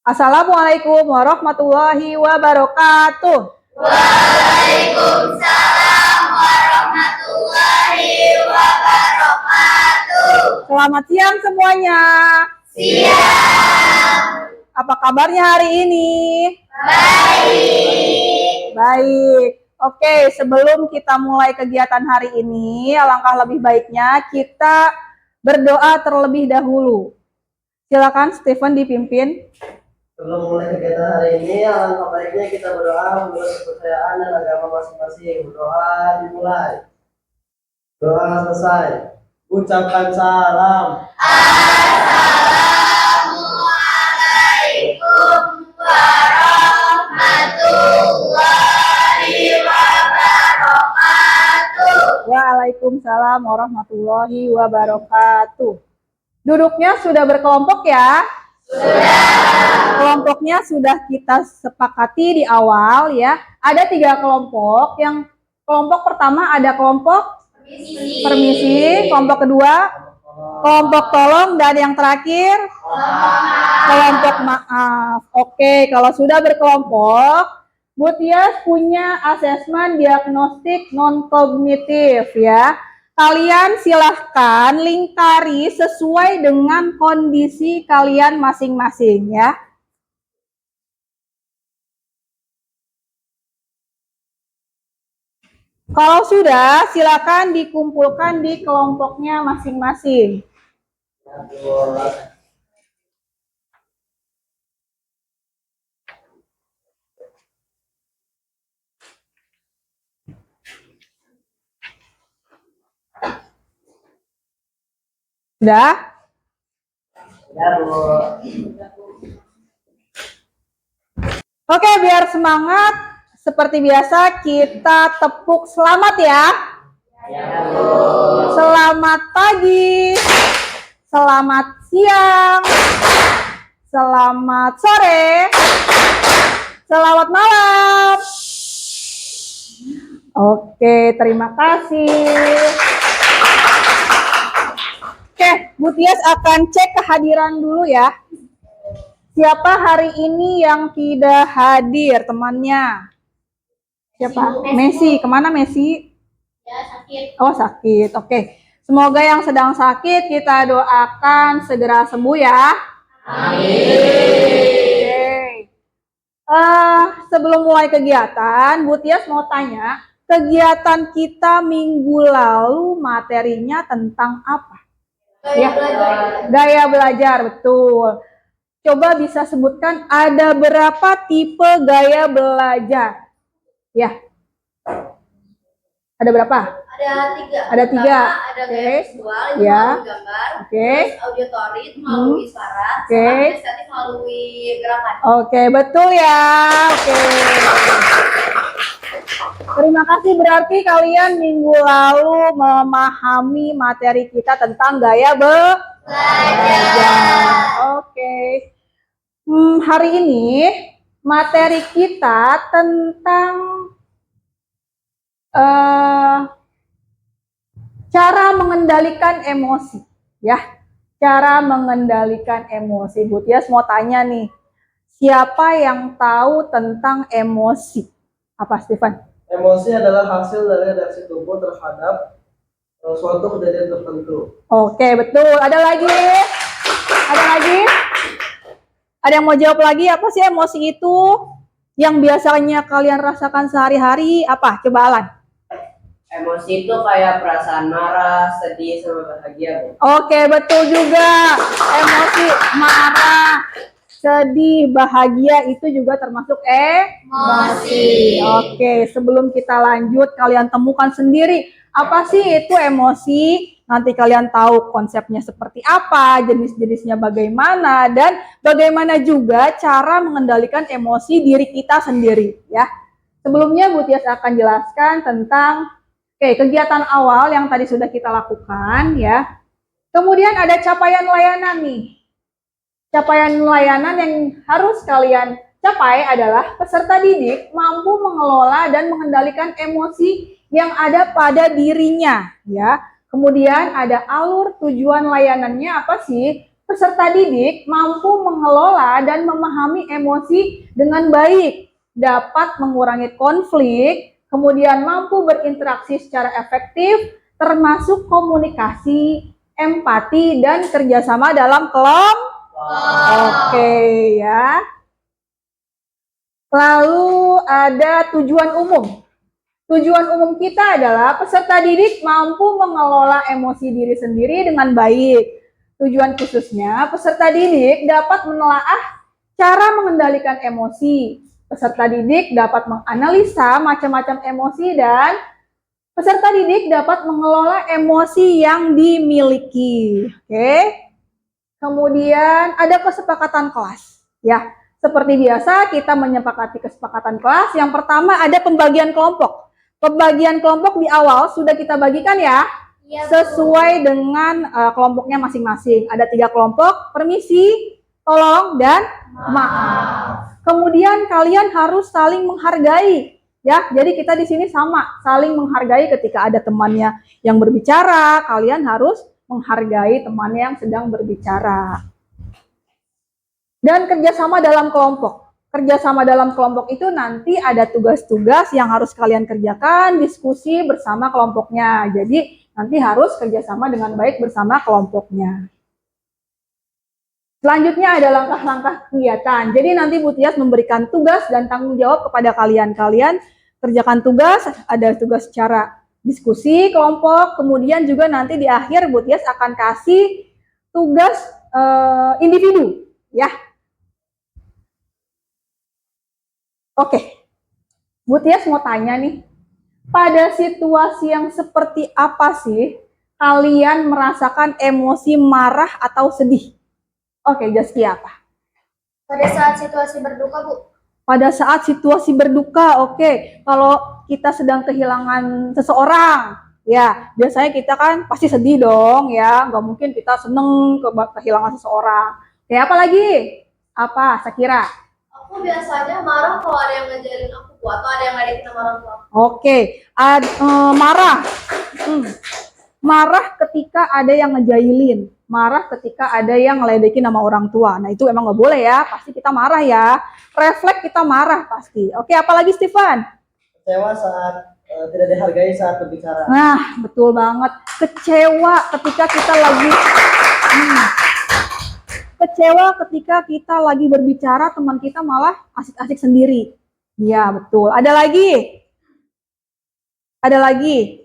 Assalamualaikum warahmatullahi wabarakatuh. Waalaikumsalam warahmatullahi wabarakatuh. Selamat siang semuanya. Siang. Apa kabarnya hari ini? Baik. Baik. Oke, sebelum kita mulai kegiatan hari ini, alangkah lebih baiknya kita berdoa terlebih dahulu. Silakan Stephen dipimpin. Sebelum mulai kegiatan hari ini, alangkah baiknya kita berdoa menurut kepercayaan dan agama masing-masing. Berdoa dimulai. Doa selesai. Ucapkan salam. Assalamualaikum warahmatullahi wabarakatuh. Waalaikumsalam warahmatullahi wabarakatuh. Duduknya sudah berkelompok ya? Kelompoknya sudah kita sepakati di awal ya. Ada 3 kelompok. Yang kelompok pertama ada kelompok permisi, kelompok kedua kelompok tolong, dan yang terakhir kelompok maaf. Oke, kalau sudah berkelompok, Bu Tias punya asesmen diagnostik non-kognitif ya. Kalian silahkan lingkari sesuai dengan kondisi kalian masing-masing ya. Kalau sudah, silakan dikumpulkan di kelompoknya masing-masing. Sudah? Ya, Bu. Oke, biar semangat, seperti biasa kita tepuk selamat ya. Selamat pagi, selamat siang, selamat sore, selamat malam. Oke, terima kasih. Oke, Bu Tias akan cek kehadiran dulu ya. Siapa hari ini yang tidak hadir temannya? Siapa? Messi. Kemana Messi? Ya, sakit. Oh, sakit. Oke. Semoga yang sedang sakit kita doakan segera sembuh ya. Amin. Oke. Sebelum mulai kegiatan, Bu Tias mau tanya, kegiatan kita minggu lalu materinya tentang apa? Gaya belajar, betul. Coba bisa sebutkan ada berapa tipe gaya belajar? Ya. Ada berapa? Ada 3. Ada 3. Ada gaya visual, itu Ya. melalui gambar. Oke. Terus auditory itu melalui suara. Oke. Sama kinestetik melalui gerakan. Oke, betul ya. Oke. Terima kasih, berarti kalian minggu lalu memahami materi kita tentang gaya belajar. Oke. Hari ini materi kita tentang cara mengendalikan emosi, ya. Cara mengendalikan emosi. Bu Tias mau tanya nih, siapa yang tahu tentang emosi? Apa, Stephen? Emosi adalah hasil dari reaksi tubuh terhadap suatu kejadian tertentu. Oke, betul. Ada lagi? Ada lagi? Ada yang mau jawab lagi? Apa sih emosi itu? Yang biasanya kalian rasakan sehari-hari apa? Coba Alan. Emosi itu kayak perasaan marah, sedih, sama bahagia, Bu. Oke, betul juga. Emosi marah, sedih, bahagia itu juga termasuk emosi. Oke, sebelum kita lanjut, kalian temukan sendiri apa sih itu emosi. Nanti kalian tahu konsepnya seperti apa, jenis-jenisnya bagaimana, dan bagaimana juga cara mengendalikan emosi diri kita sendiri ya. Sebelumnya Bu Tias akan jelaskan tentang kegiatan awal yang tadi sudah kita lakukan ya. Kemudian ada capaian layanan nih. Capaian layanan yang harus kalian capai adalah peserta didik mampu mengelola dan mengendalikan emosi yang ada pada dirinya ya. Kemudian ada alur tujuan layanannya apa sih? peserta didik mampu mengelola dan memahami emosi dengan baik, dapat mengurangi konflik, kemudian mampu berinteraksi secara efektif, termasuk komunikasi, empati, dan kerjasama dalam kelompok. Oke ya. Lalu ada tujuan umum. Tujuan umum kita adalah peserta didik mampu mengelola emosi diri sendiri dengan baik. Tujuan khususnya, peserta didik dapat menelaah cara mengendalikan emosi. Peserta didik dapat menganalisa macam-macam emosi dan peserta didik dapat mengelola emosi yang dimiliki. Oke. Kemudian ada kesepakatan kelas. Ya, seperti biasa kita menyepakati kesepakatan kelas. Yang pertama ada pembagian kelompok. Pembagian kelompok di awal sudah kita bagikan ya, Iya, sesuai dengan kelompoknya masing-masing. Ada 3 kelompok, permisi, tolong, dan maaf. Kemudian kalian harus saling menghargai. Ya, jadi kita di sini sama, saling menghargai ketika ada temannya yang berbicara, kalian harus menghargai temannya yang sedang berbicara. Dan kerjasama dalam kelompok. Kerjasama dalam kelompok itu nanti ada tugas-tugas yang harus kalian kerjakan, diskusi bersama kelompoknya. Jadi nanti harus kerjasama dengan baik bersama kelompoknya. Selanjutnya ada langkah-langkah kegiatan. Jadi nanti Bu Tias memberikan tugas dan tanggung jawab kepada kalian. Kalian kerjakan tugas, ada tugas secara diskusi kelompok, kemudian juga nanti di akhir Bu Tias akan kasih tugas individu, ya. Oke, Bu Tias mau tanya nih, pada situasi yang seperti apa sih kalian merasakan emosi marah atau sedih? Oke, Jaskia apa? Pada saat situasi berduka, Bu. Pada saat situasi berduka, oke. Kalau kita sedang kehilangan seseorang, ya biasanya kita kan pasti sedih dong, ya. Nggak mungkin kita seneng kehilangan seseorang. Oke, apa lagi? Apa, Sakira? Aku biasanya marah kalau ada yang ngejailin aku, Bu, atau ada yang ngeledekin sama orang tua. Oke, marah. Marah ketika ada yang ngejailin. Marah ketika ada yang ngeledekin sama orang tua. Nah itu emang nggak boleh ya, pasti kita marah ya. Refleks kita marah pasti. Oke, apalagi Stefan? Kecewa saat tidak dihargai saat berbicara. Nah, betul banget. Kecewa ketika kita lagi kecewa ketika kita lagi berbicara, teman kita malah asik-asik sendiri. Iya, betul. Ada lagi? Ada lagi?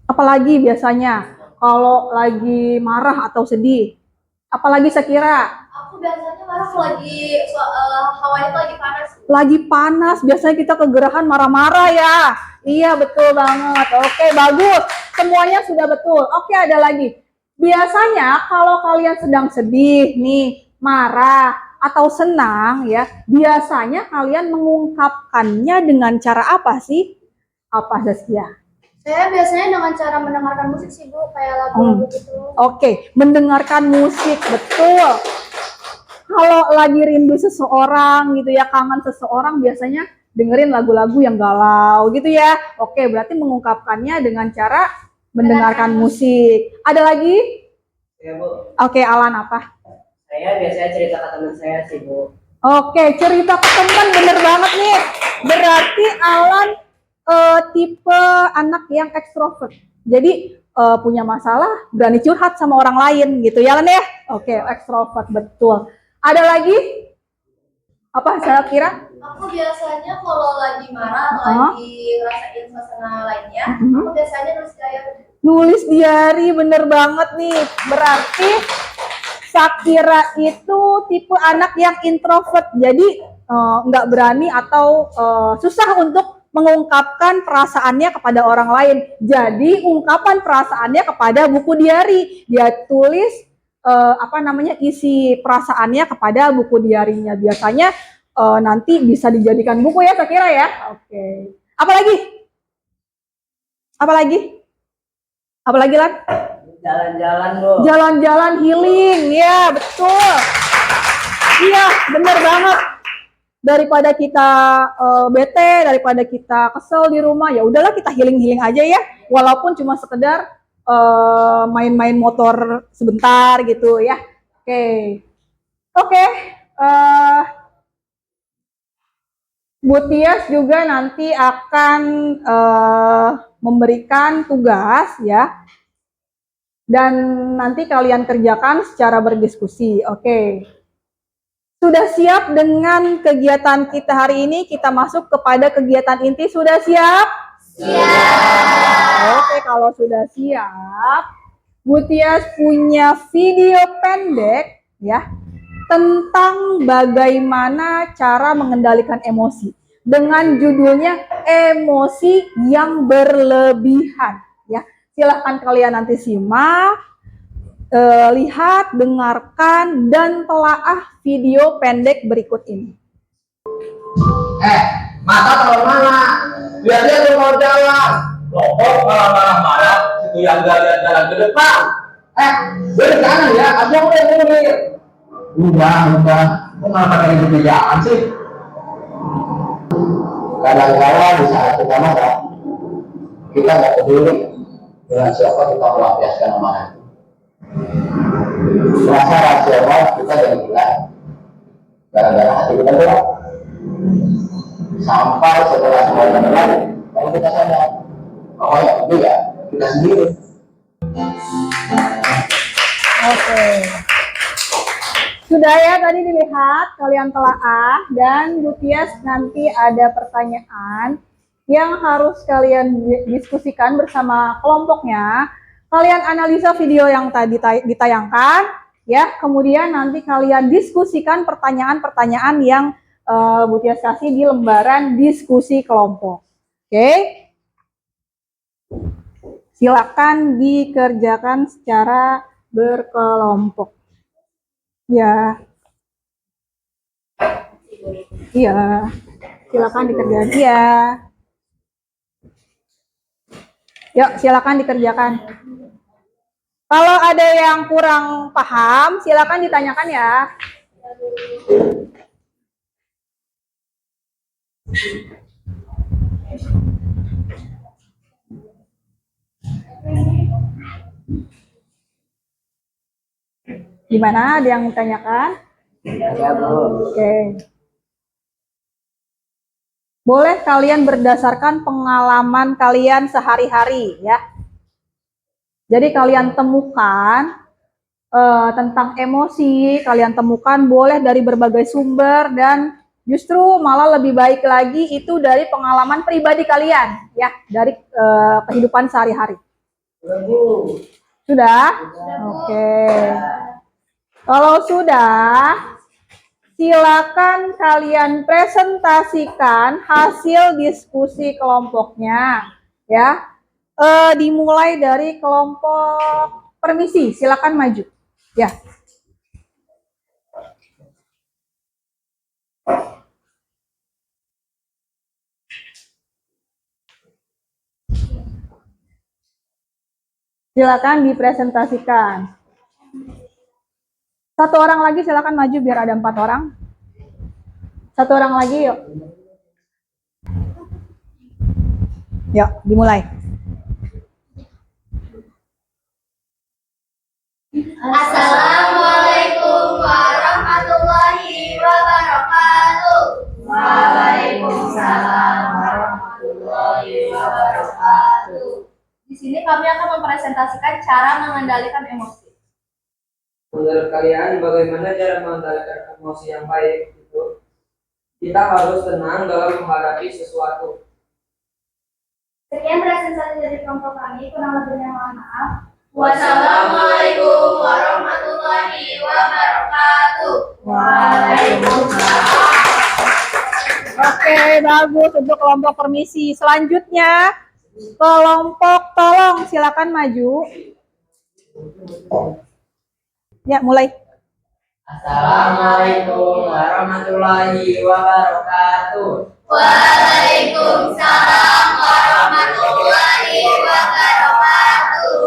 Apalagi biasanya kalau lagi marah atau sedih? Apalagi Sakira? Aku biasanya marah kalau lagi hawanya tuh lagi panas. Lagi panas, biasanya kita kegerahan marah-marah ya. Iya, betul banget. Oke, bagus. Semuanya sudah betul. Oke, ada lagi. Biasanya kalau kalian sedang sedih nih, marah atau senang ya, biasanya kalian mengungkapkannya dengan cara apa sih? Apa Zaskia? Saya biasanya dengan cara mendengarkan musik sih, Bu, kayak lagu-lagu gitu. Oke, mendengarkan musik, betul. Kalau lagi rindu seseorang gitu ya, kangen seseorang, biasanya dengerin lagu-lagu yang galau gitu ya. Oke, berarti mengungkapkannya dengan cara mendengarkan musik. Ada lagi? Ya, Bu. Oke, Alan apa? Saya biasanya cerita ke teman saya sih, Bu. Oke, cerita ke teman, bener banget nih. Berarti Alan tipe anak yang ekstrovert. Jadi punya masalah, berani curhat sama orang lain gitu ya, Alan ya? Oke, ekstrovert, betul. Ada lagi? Apa saya kira? Aku biasanya kalau lagi marah atau lagi ngerasain suasana lainnya, aku biasanya nulis diary. Nulis diary, bener banget nih. Berarti Sakira itu tipe anak yang introvert. Jadi nggak berani atau susah untuk mengungkapkan perasaannya kepada orang lain. Jadi ungkapan perasaannya kepada buku diary. Dia tulis isi perasaannya kepada buku diarinya. Biasanya nanti bisa dijadikan buku ya, Sakira ya. Oke. Apalagi? Apalagi? Apalagi Lan? Jalan-jalan, Bu. Jalan-jalan healing, ya betul. Iya, bener banget. Daripada kita bete, daripada kita kesel di rumah, ya udahlah kita healing-healing aja ya. Walaupun cuma sekedar main-main motor sebentar gitu ya. Oke. Bu Tias juga nanti akan memberikan tugas ya, dan nanti kalian kerjakan secara berdiskusi. Oke. Sudah siap dengan kegiatan kita hari ini? Kita masuk kepada kegiatan inti. Sudah siap? Siap. Oke, kalau sudah siap, Bu Tias punya video pendek ya tentang bagaimana cara mengendalikan emosi dengan judulnya emosi yang berlebihan ya. Silahkan kalian nanti simak, lihat, dengarkan, dan telaah video pendek berikut ini. Mata taruh mana? Biar dia tuh mau jalan. Loh, kok malah marah-marah? Itu yang gak lihat jalan ke depan. Beri kanan ya, abang udah ngomongin. Udah. Kok malah pakai kebijakan sih? Kadang-kadang di saat kita marah, kita nggak peduli dengan siapa kita melampiaskan amarah. Rasa rasional kita jadi hilang gara-gara hati kita gelap. Sampai setelah semuanya berlalu, baru kita sadar bahwa yang itu ya kita sendiri. Oke. Sudah ya tadi dilihat, kalian telaah, dan Bu Tias nanti ada pertanyaan yang harus kalian diskusikan bersama kelompoknya. Kalian analisa video yang tadi ditayangkan, ya. Kemudian nanti kalian diskusikan pertanyaan-pertanyaan yang Bu Tias kasih di lembaran diskusi kelompok. Oke? Silakan dikerjakan secara berkelompok. Ya. Iya. Silakan dikerjakan. Iya. Yuk, silakan dikerjakan. Kalau ada yang kurang paham, silakan ditanyakan ya. Gimana? Ada yang ditanyakan? Ya, Bu. Oke. Boleh kalian berdasarkan pengalaman kalian sehari-hari ya. Jadi kalian temukan tentang emosi, kalian temukan boleh dari berbagai sumber, dan justru malah lebih baik lagi itu dari pengalaman pribadi kalian ya, dari kehidupan sehari-hari. Sudah? Oke. Kalau sudah, silakan kalian presentasikan hasil diskusi kelompoknya ya. Dimulai dari kelompok permisi, silakan maju ya. Silakan dipresentasikan. Satu orang lagi silakan maju biar ada 4 orang. Satu orang lagi yuk. Yuk, dimulai. Assalamualaikum warahmatullahi wabarakatuh. Waalaikumsalam warahmatullahi wabarakatuh. Di sini kami akan mempresentasikan cara mengendalikan emosi. Menurut kalian bagaimana cara mengendalikan emosi yang baik itu? Kita harus tenang dalam menghadapi sesuatu. Sekian presentasi dari kelompok kami, kurang lebihnya mohon maaf. Wassalamualaikum warahmatullahi wabarakatuh. Waalaikumsalam. Oke, bagus untuk kelompok permisi. Selanjutnya, kelompok tolong silakan maju. Ya, mulai. Assalamualaikum warahmatullahi wabarakatuh. Waalaikumsalam warahmatullahi wabarakatuh.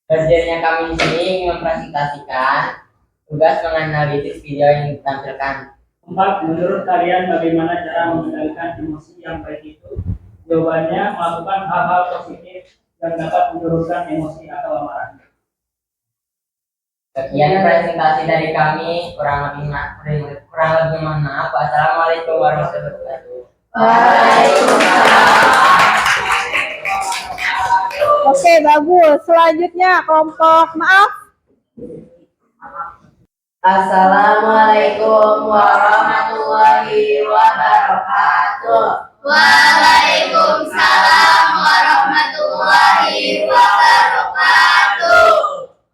Kerjanya kami di sini mempresentasikan tugas menganalisis video yang ditampilkan. 4. Menurut kalian bagaimana cara mengendalikan emosi yang baik itu? Jawabannya melakukan hal-hal positif yang dapat menurunkan emosi atau amarah. Sekian presentasi dari kami, kurang lebih mohon maaf. Wassalamualaikum warahmatullahi wabarakatuh. Oke, bagus. Selanjutnya kelompok maaf. Assalamualaikum warahmatullahi wabarakatuh. Waalaikumsalam warahmatullahi wabarakatuh.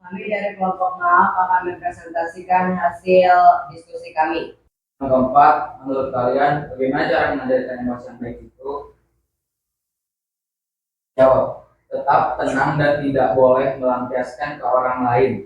Kami dari kelompok maaf akan mempresentasikan hasil diskusi kami. Yang keempat, menurut kalian bagaimana cara mengendalikan emosi yang baik itu? Jawab. Tetap tenang dan tidak boleh melampiaskan ke orang lain.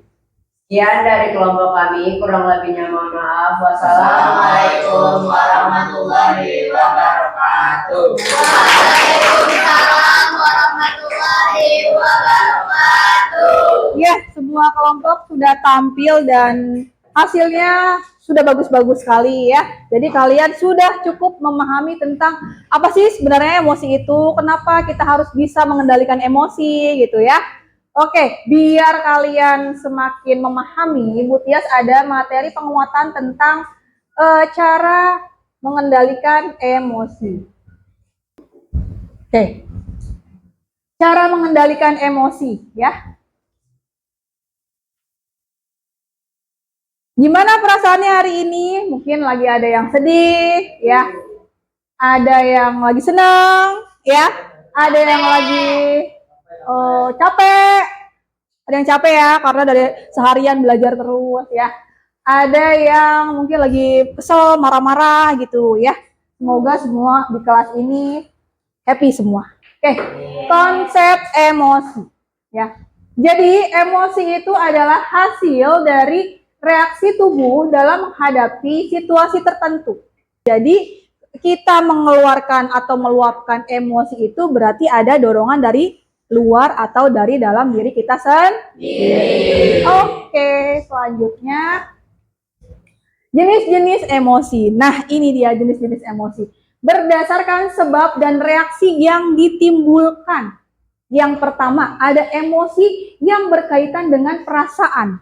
Sekian dari kelompok kami, kurang lebihnya mohon maaf. Wassalamualaikum warahmatullahi wabarakatuh. Waalaikumsalam warahmatullahi wabarakatuh. Ya, semua kelompok sudah tampil dan hasilnya sudah bagus-bagus sekali ya. Jadi kalian sudah cukup memahami tentang apa sih sebenarnya emosi itu, kenapa kita harus bisa mengendalikan emosi gitu ya. Oke, biar kalian semakin memahami, Bu Tias ada materi penguatan tentang cara mengendalikan emosi. Oke, cara mengendalikan emosi ya. Gimana perasaannya hari ini? Mungkin lagi ada yang sedih, ya. Ada yang lagi senang, ya. Ada yang lagi capek. Ada yang capek ya, karena dari seharian belajar terus, ya. Ada yang mungkin lagi kesel, marah-marah gitu, ya. Semoga semua di kelas ini happy semua. Oke, konsep emosi, ya. Jadi emosi itu adalah hasil dari reaksi tubuh dalam menghadapi situasi tertentu. Jadi kita mengeluarkan atau meluapkan emosi itu berarti ada dorongan dari luar atau dari dalam diri kita sendiri. Oke, selanjutnya jenis-jenis emosi. Nah, ini dia jenis-jenis emosi. Berdasarkan sebab dan reaksi yang ditimbulkan. Yang pertama, ada emosi yang berkaitan dengan perasaan.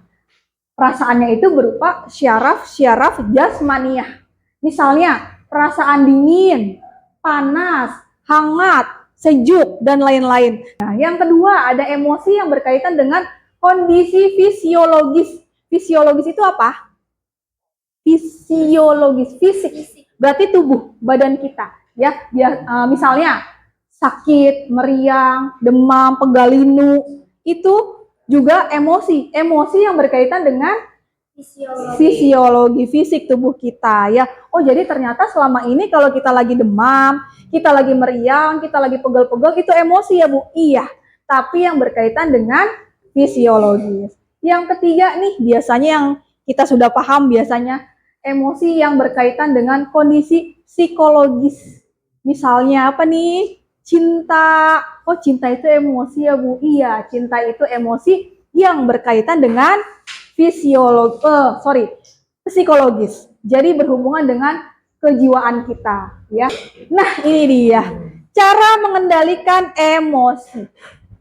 Perasaannya itu berupa syaraf jasmaniah. Misalnya, perasaan dingin, panas, hangat, sejuk, dan lain-lain. Nah, yang kedua, ada emosi yang berkaitan dengan kondisi fisiologis. Fisiologis itu apa? Fisiologis, fisik. Berarti tubuh, badan kita. Ya, misalnya, sakit, meriang, demam, pegal linu, itu juga emosi yang berkaitan dengan fisiologi fisik tubuh kita ya. Oh, jadi ternyata selama ini kalau kita lagi demam, kita lagi meriang, kita lagi pegel-pegel itu emosi ya Bu? Iya, tapi yang berkaitan dengan fisiologis. Yang ketiga nih, biasanya yang kita sudah paham biasanya emosi yang berkaitan dengan kondisi psikologis. Misalnya apa nih? Cinta. Oh, cinta itu emosi ya Bu? Iya, cinta itu emosi yang berkaitan dengan psikologis. Jadi berhubungan dengan kejiwaan kita ya. Nah, ini dia cara mengendalikan emosi.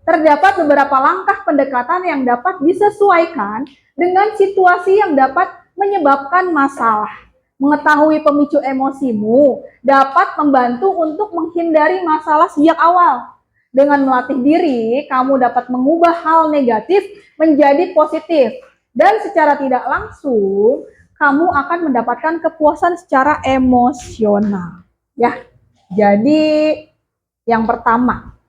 Terdapat beberapa langkah pendekatan yang dapat disesuaikan dengan situasi yang dapat menyebabkan masalah. Mengetahui pemicu emosimu dapat membantu untuk menghindari masalah sejak awal. Dengan melatih diri, kamu dapat mengubah hal negatif menjadi positif. Dan secara tidak langsung, kamu akan mendapatkan kepuasan secara emosional. Ya, jadi yang pertama,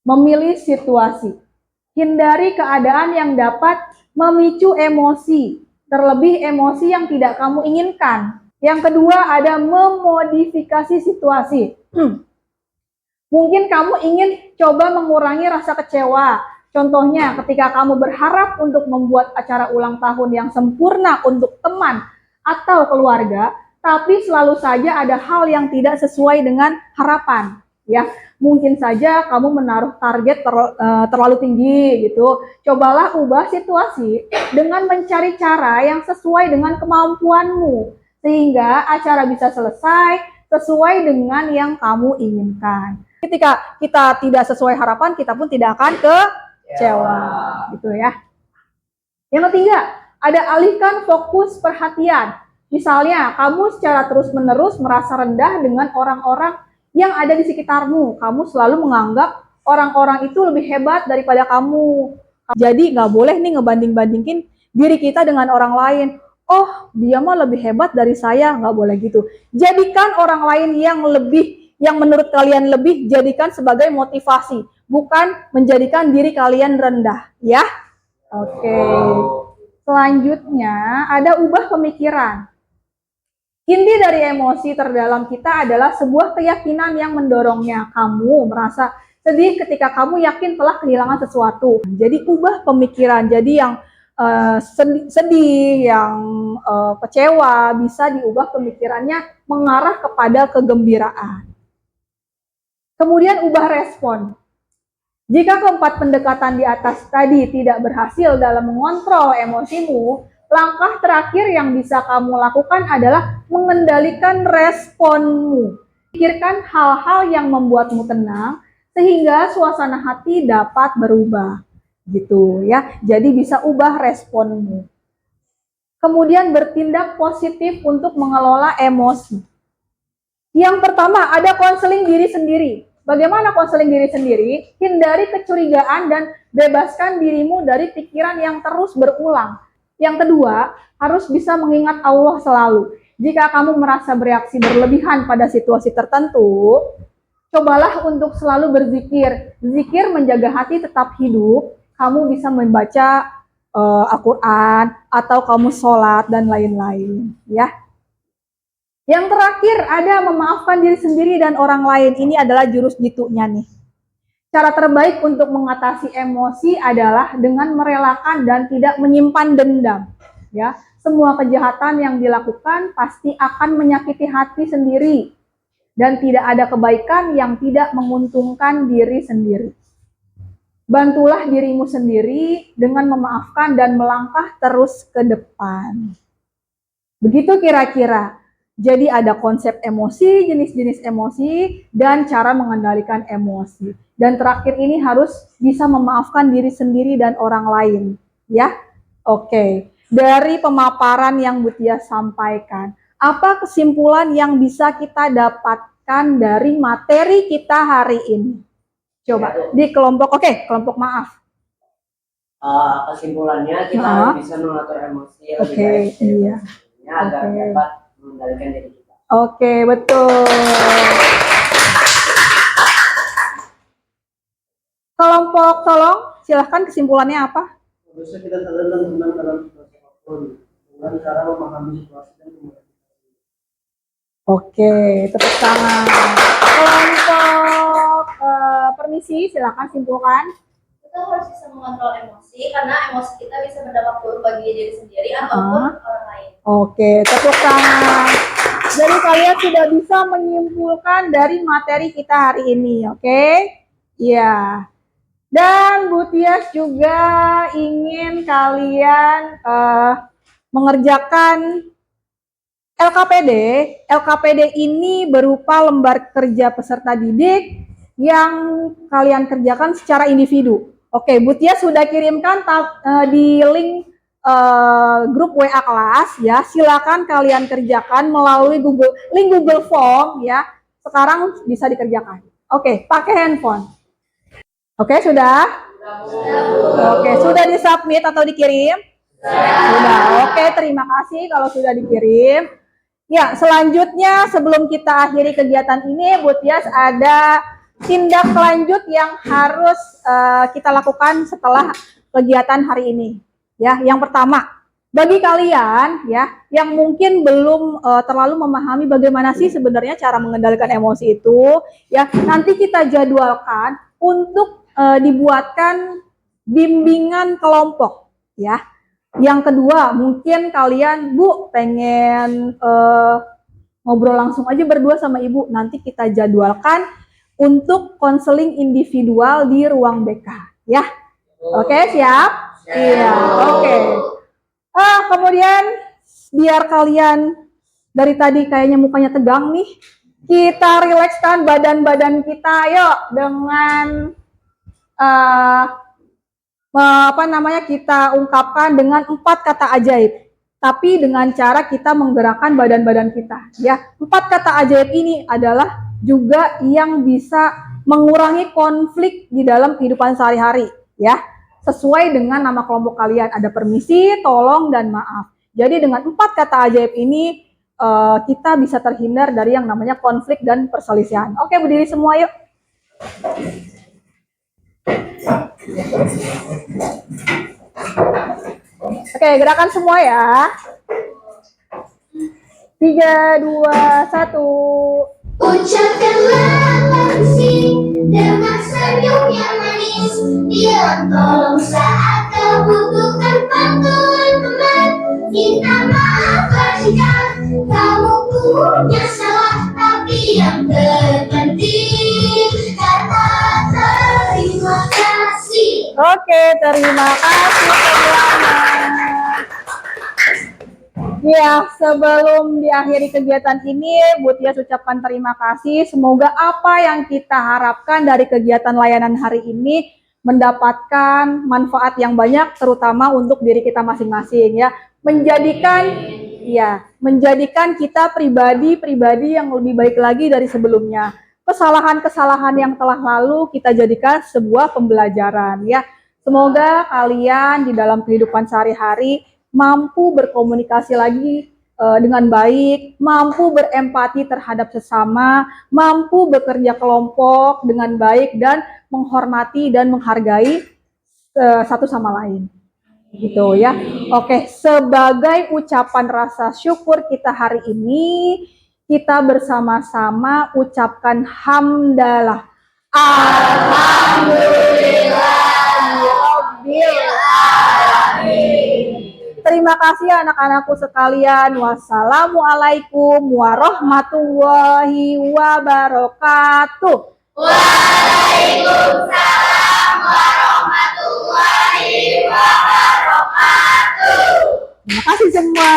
memilih situasi. Hindari keadaan yang dapat memicu emosi. Terlebih emosi yang tidak kamu inginkan. Yang kedua ada memodifikasi situasi. Mungkin kamu ingin coba mengurangi rasa kecewa. Contohnya ketika kamu berharap untuk membuat acara ulang tahun yang sempurna untuk teman atau keluarga, tapi selalu saja ada hal yang tidak sesuai dengan harapan. Ya, mungkin saja kamu menaruh target terlalu tinggi gitu. Cobalah ubah situasi dengan mencari cara yang sesuai dengan kemampuanmu sehingga acara bisa selesai sesuai dengan yang kamu inginkan. ketika kita tidak sesuai harapan, kita pun tidak akan kecewa, gitu ya. Yang ketiga, ada alihkan fokus perhatian. Misalnya, kamu secara terus-menerus merasa rendah dengan orang-orang yang ada di sekitarmu. Kamu selalu menganggap orang-orang itu lebih hebat daripada kamu. Jadi nggak boleh nih ngebanding-bandingin diri kita dengan orang lain. Oh, dia mah lebih hebat dari saya, nggak boleh gitu. Jadikan orang lain yang menurut kalian lebih, jadikan sebagai motivasi, bukan menjadikan diri kalian rendah, ya. Oke. Selanjutnya ada ubah pemikiran. Inti dari emosi terdalam kita adalah sebuah keyakinan yang mendorongnya. Kamu merasa sedih ketika kamu yakin telah kehilangan sesuatu. Jadi ubah pemikiran. Jadi yang sedih, yang kecewa, bisa diubah pemikirannya mengarah kepada kegembiraan. Kemudian ubah respon. Jika keempat pendekatan di atas tadi tidak berhasil dalam mengontrol emosimu, langkah terakhir yang bisa kamu lakukan adalah mengendalikan responmu. Pikirkan hal-hal yang membuatmu tenang, sehingga suasana hati dapat berubah. Gitu ya, jadi bisa ubah responmu. Kemudian bertindak positif untuk mengelola emosi. Yang pertama, ada konseling diri sendiri. Bagaimana konseling diri sendiri? Hindari kecurigaan dan bebaskan dirimu dari pikiran yang terus berulang. Yang kedua, harus bisa mengingat Allah selalu. Jika kamu merasa bereaksi berlebihan pada situasi tertentu, cobalah untuk selalu berzikir. Zikir menjaga hati tetap hidup. Kamu bisa membaca Al-Quran, atau kamu sholat, dan lain-lain. Ya. Yang terakhir, ada memaafkan diri sendiri dan orang lain. Ini adalah jurus jitunya nih. Cara terbaik untuk mengatasi emosi adalah dengan merelakan dan tidak menyimpan dendam. Ya, semua kejahatan yang dilakukan pasti akan menyakiti hati sendiri. Dan tidak ada kebaikan yang tidak menguntungkan diri sendiri. Bantulah dirimu sendiri dengan memaafkan dan melangkah terus ke depan. Begitu kira-kira. Jadi ada konsep emosi, jenis-jenis emosi, dan cara mengendalikan emosi. Dan terakhir ini harus bisa memaafkan diri sendiri dan orang lain. Ya, oke. Dari pemaparan yang Bu Tia sampaikan, apa kesimpulan yang bisa kita dapatkan dari materi kita hari ini? Coba di kelompok, kelompok maaf. Kesimpulannya kita harus bisa mengatur emosi yang lebih baik Iya. agar dapat mengendalikan diri kita. Oke, betul. Kelompok tolong, silahkan kesimpulannya apa? Harusnya kita sadar dan tenang dalam situasi apapun dengan cara memahami situasi dan kemudian. Oke, tepuk tangan. Kelompok permisi, silahkan simpulkan. Kita harus bisa mengontrol emosi karena emosi kita bisa berdampak buruk bagi diri sendiri ataupun orang lain. Oke, tepuk tangan. Jadi kalian sudah bisa menyimpulkan dari materi kita hari ini, oke? Iya. Dan Bu Tias juga ingin kalian mengerjakan LKPD. LKPD ini berupa lembar kerja peserta didik yang kalian kerjakan secara individu. Oke, Bu Tia sudah kirimkan di link grup WA kelas ya. Silakan kalian kerjakan melalui link Google Form ya. Sekarang bisa dikerjakan. Oke, pakai handphone. Oke, sudah? Oke, sudah disubmit atau dikirim? Sudah. Oke, terima kasih kalau sudah dikirim. Ya, selanjutnya sebelum kita akhiri kegiatan ini, Bu Tias ada tindak lanjut yang harus kita lakukan setelah kegiatan hari ini. Ya, yang pertama, bagi kalian ya yang mungkin belum terlalu memahami bagaimana sih sebenarnya cara mengendalikan emosi itu, ya nanti kita jadwalkan untuk dibuatkan bimbingan kelompok, ya. Yang kedua, mungkin kalian, Bu, pengen ngobrol langsung aja berdua sama Ibu. Nanti kita jadwalkan untuk konseling individual di ruang BK, ya. Oke, siap? Iya, oke. Kemudian biar kalian dari tadi kayaknya mukanya tegang nih, Kita rilekskan badan-badan kita, yuk, dengan kita ungkapkan dengan 4 kata ajaib. Tapi dengan cara kita menggerakkan badan-badan kita, ya. 4 kata ajaib ini adalah juga yang bisa mengurangi konflik di dalam kehidupan sehari-hari, ya. Sesuai dengan nama kelompok kalian, ada permisi, tolong, dan maaf. Jadi dengan 4 kata ajaib ini kita bisa terhindar dari yang namanya konflik dan perselisihan. Oke, berdiri semua yuk. Oke, gerakan semua ya. 3, 2, 1. Ucapkanlah permisi dengan senyum yang manis. Bilang tolong saat kau butuhkan bantuan teman. Minta maaf jika kamu punya salah, tapi yang terpenting kata terima kasih. Oke, terima kasih semuanya. Ya, sebelum diakhiri kegiatan ini, Bu Tias ucapkan terima kasih. Semoga apa yang kita harapkan dari kegiatan layanan hari ini mendapatkan manfaat yang banyak, terutama untuk diri kita masing-masing, ya. Menjadikan kita pribadi yang lebih baik lagi dari sebelumnya. Kesalahan-kesalahan yang telah lalu kita jadikan sebuah pembelajaran, ya. Semoga kalian di dalam kehidupan sehari-hari mampu berkomunikasi lagi dengan baik, mampu berempati terhadap sesama, mampu bekerja kelompok dengan baik dan menghormati dan menghargai satu sama lain. Gitu ya. Oke, sebagai ucapan rasa syukur kita hari ini, kita bersama-sama ucapkan hamdalah. Alhamdulillahirabbil alamin. Terima kasih anak-anakku sekalian. Wassalamualaikum warahmatullahi wabarakatuh. Waalaikumsalam warahmatullahi wabarakatuh. Terima kasih semua.